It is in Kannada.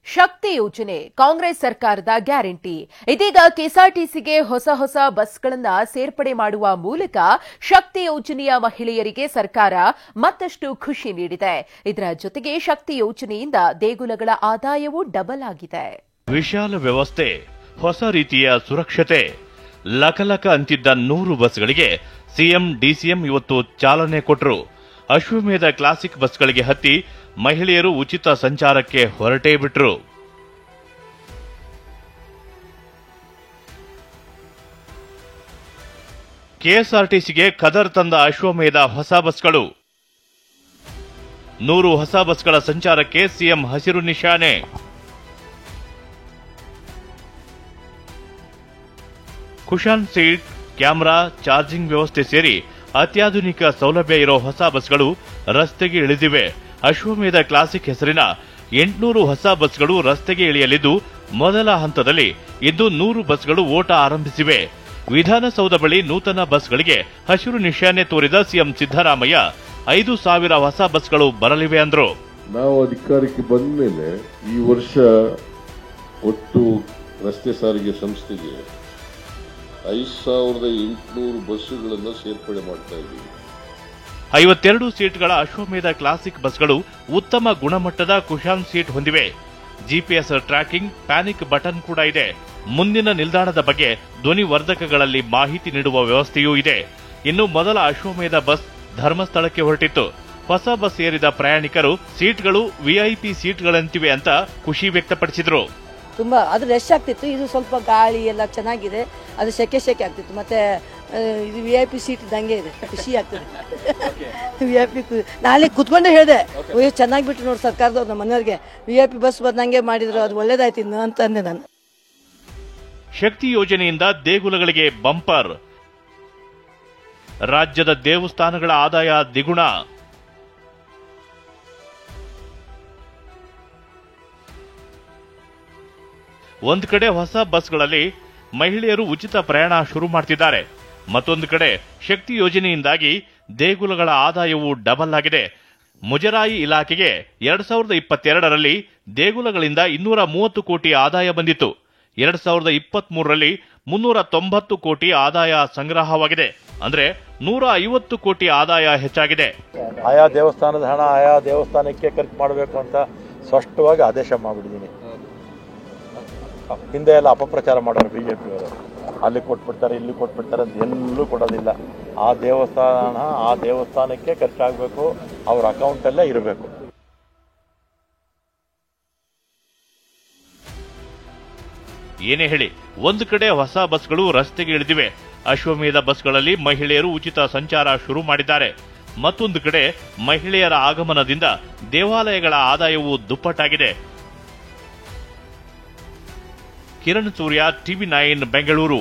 ಶಕ್ತಿ ಯೋಜನೆ ಕಾಂಗ್ರೆಸ್ ಸರ್ಕಾರದ ಗ್ಯಾರಂಟಿ. ಇದೀಗ ಕೆಎಸ್ಆರ್ಟಿಸಿಗೆ ಹೊಸ ಬಸ್ಗಳನ್ನು ಸೇರ್ಪಡೆ ಮಾಡುವ ಮೂಲಕ ಶಕ್ತಿ ಯೋಜನೆಯ ಮಹಿಳೆಯರಿಗೆ ಸರ್ಕಾರ ಮತ್ತಷ್ಟು ಖುಷಿ ನೀಡಿದೆ. ಇದರ ಜೊತೆಗೆ ಶಕ್ತಿ ಯೋಜನೆಯಿಂದ ದೇಗುಲಗಳ ಆದಾಯವೂ ಡಬಲ್ ಆಗಿದೆ. ವಿಶಾಲ ವ್ಯವಸ್ಥೆ, ಹೊಸ ರೀತಿಯ ಸುರಕ್ಷತೆ, ಲಕಲಕ ಅಂತಿದ್ದ 100 ಬಸ್ಗಳಿಗೆ ಸಿಎಂ ಡಿಸಿಎಂ ಇವತ್ತು ಚಾಲನೆ ಕೊಟ್ಟರು. ಅಶ್ವಮೇಧ ಕ್ಲಾಸಿಕ್ ಬಸ್ಗಳಿಗೆ ಹತ್ತಿ ಮಹಿಳೆಯರು ಉಚಿತ ಸಂಚಾರಕ್ಕೆ ಹೊರಟೇ ಬಿಟ್ರು. ಕೆಎಸ್ಆರ್ಟಿಸಿಗೆ ಕದರ್ ತಂದ ಅಶ್ವಮೇಧ ಹೊಸ ಬಸ್ಗಳು. 100 ಹೊಸ ಬಸ್ಗಳ ಸಂಚಾರಕ್ಕೆ ಸಿಎಂ ಹಸಿರು ನಿಶಾನೆ. ಕುಶನ್ ಸೀಟ್, ಕ್ಯಾಮೆರಾ, ಚಾರ್ಜಿಂಗ್ ವ್ಯವಸ್ಥೆ ಸೇರಿ ಅತ್ಯಾಧುನಿಕ ಸೌಲಭ್ಯ ಇರೋ ಹೊಸ ಬಸ್ಗಳು ರಸ್ತೆಗೆ ಇಳಿದಿವೆ. ಅಶ್ವಮೇಧ ಕ್ಲಾಸಿಕ್ ಹೆಸರಿನ 800 ಹೊಸ ಬಸ್ಗಳು ರಸ್ತೆಗೆ ಇಳಿಯಲಿದ್ದು, ಮೊದಲ ಹಂತದಲ್ಲಿ ಇಂದು 100 ಬಸ್ಗಳು ಓಟ ಆರಂಭಿಸಿವೆ. ವಿಧಾನಸೌಧ ಬಳಿ ನೂತನ ಬಸ್ಗಳಿಗೆ ಹಸಿರು ನಿಶಾನೆ ತೋರಿದ ಸಿಎಂ ಸಿದ್ದರಾಮಯ್ಯ 5,000 ಹೊಸ ಬಸ್ಗಳು ಬರಲಿವೆ ಅಂದ್ರು. ನಾವು ಅಧಿಕಾರಕ್ಕೆ ಬಂದ ಮೇಲೆ ಈ ವರ್ಷ ಒಟ್ಟು ರಸ್ತೆ ಸಾರಿಗೆ ಸಂಸ್ಥೆಗೆ 5,800 ಬಸ್ಸುಗಳನ್ನು ಸೇರ್ಪಡೆ ಮಾಡ್ತಾ ಇದ್ದೀವಿ. 52 ಸೀಟ್ಗಳ ಅಶ್ವಮೇಧ ಕ್ಲಾಸಿಕ್ ಬಸ್ಗಳು ಉತ್ತಮ ಗುಣಮಟ್ಟದ ಕುಶಾನ್ ಸೀಟ್ ಹೊಂದಿವೆ. ಜಿಪಿಎಸ್ ಟ್ರ್ಯಾಕಿಂಗ್, ಪ್ಯಾನಿಕ್ ಬಟನ್ ಕೂಡ ಇದೆ. ಮುಂದಿನ ನಿಲ್ದಾಣದ ಬಗ್ಗೆ ಧ್ವನಿವರ್ಧಕಗಳಲ್ಲಿ ಮಾಹಿತಿ ನೀಡುವ ವ್ಯವಸ್ಥೆಯೂ ಇದೆ. ಇನ್ನು ಮೊದಲ ಅಶ್ವಮೇಧ ಬಸ್ ಧರ್ಮಸ್ಥಳಕ್ಕೆ ಹೊರಟಿತ್ತು. ಹೊಸ ಬಸ್ ಏರಿದ ಪ್ರಯಾಣಿಕರು ಸೀಟ್ಗಳು ವಿಐಪಿ ಸೀಟ್ಗಳಂತಿವೆ ಅಂತ ಖುಷಿ ವ್ಯಕ್ತಪಡಿಸಿದ್ರು. ತುಂಬಾ ಅದು ರಶ್ ಆಗ್ತಿತ್ತು. ಇದು ಸ್ವಲ್ಪ ಗಾಳಿ ಎಲ್ಲ ಚೆನ್ನಾಗಿದೆ, ಅದು ಸೆಕೆ ಆಗ್ತಿತ್ತು. ಮತ್ತೆ ಇದು ವಿಐಪಿ ಸೀಟ್ ಇದ್ದಂಗೆ ಇದೆ, ಖುಷಿ ಆಗ್ತದೆ. ವಿಐಪಿ ನಾಳೆ ಕುತ್ಕೊಂಡೆ ಹೇಳಿದೆ, ಚೆನ್ನಾಗಿ ಬಿಟ್ಟು ನೋಡಿ ಸರ್ಕಾರದವ್ರು ನಮ್ಮ ಮನೆಯವ್ರಿಗೆ, ವಿಐಪಿ ಬಸ್ ಬಂದಂಗೆ ಮಾಡಿದ್ರು, ಅದು ಒಳ್ಳೇದಾಯ್ತು ಇನ್ನು ಅಂತ ಅಂದೆ ನಾನು. ಶಕ್ತಿ ಯೋಜನೆಯಿಂದ ದೇಗುಲಗಳಿಗೆ ಬಂಪರ್. ರಾಜ್ಯದ ದೇವಸ್ಥಾನಗಳ ಆದಾಯ ದ್ವಿಗುಣ. ಒಂದು ಕಡೆ ಹೊಸ ಬಸ್ಗಳಲ್ಲಿ ಮಹಿಳೆಯರು ಉಚಿತ ಪ್ರಯಾಣ ಶುರು ಮಾಡ್ತಿದ್ದಾರೆ. ಮತ್ತೊಂದು ಕಡೆ ಶಕ್ತಿ ಯೋಜನೆಯಿಂದಾಗಿ ದೇಗುಲಗಳ ಆದಾಯವೂ ಡಬಲ್ ಆಗಿದೆ. ಮುಜರಾಯಿ ಇಲಾಖೆಗೆ 2022ರಲ್ಲಿ ದೇಗುಲಗಳಿಂದ 230 ಕೋಟಿ ಆದಾಯ ಬಂದಿತ್ತು. 2023ರಲ್ಲಿ 390 ಕೋಟಿ ಆದಾಯ ಸಂಗ್ರಹವಾಗಿದೆ. ಅಂದ್ರೆ 150 ಕೋಟಿ ಆದಾಯ ಹೆಚ್ಚಾಗಿದೆ. ಆಯಾ ದೇವಸ್ಥಾನದ ಹಣ ಆಯಾ ದೇವಸ್ಥಾನಕ್ಕೆ ಖರ್ಚು ಮಾಡಬೇಕು ಅಂತ ಸ್ಪಷ್ಟವಾಗಿ ಆದೇಶ ಮಾಡಿಬಿಟ್ಟಿದ್ದೀನಿ. ಹಿಂದೆ ಎಲ್ಲ ಅಪಪ್ರಚಾರ ಮಾಡೋರು ಬಿಜೆಪಿಯವರು, ಅಲ್ಲಿ ಕೊಟ್ಬಿಡ್ತಾರೆ ಇಲ್ಲಿ ಕೊಟ್ಬಿಡ್ತಾರೆ ಅಂತ ಎಲ್ಲೂ ಕೊಡೋದಿಲ್ಲ. ಆ ದೇವಸ್ಥಾನ ಆ ದೇವಸ್ಥಾನಕ್ಕೆ ಖರ್ಚಾಗಬೇಕು, ಅವ್ರ ಅಕೌಂಟಲ್ಲೇ ಇರಬೇಕು. ಏನೇ ಹೇಳಿ, ಒಂದು ಕಡೆ ಹೊಸ ಬಸ್ಗಳು ರಸ್ತೆಗೆ ಇಳಿದಿವೆ. ಅಶ್ವಮೇಧ ಬಸ್ಗಳಲ್ಲಿ ಮಹಿಳೆಯರು ಉಚಿತ ಸಂಚಾರ ಶುರು ಮಾಡಿದ್ದಾರೆ. ಮತ್ತೊಂದು ಕಡೆ ಮಹಿಳೆಯರ ಆಗಮನದಿಂದ ದೇವಾಲಯಗಳ ಆದಾಯವೂ ದುಪ್ಪಟ್ಟಾಗಿದೆ. ಕಿರಣ್ ಸೂರ್ಯ, ಟಿವಿ9 ಬೆಂಗಳೂರು.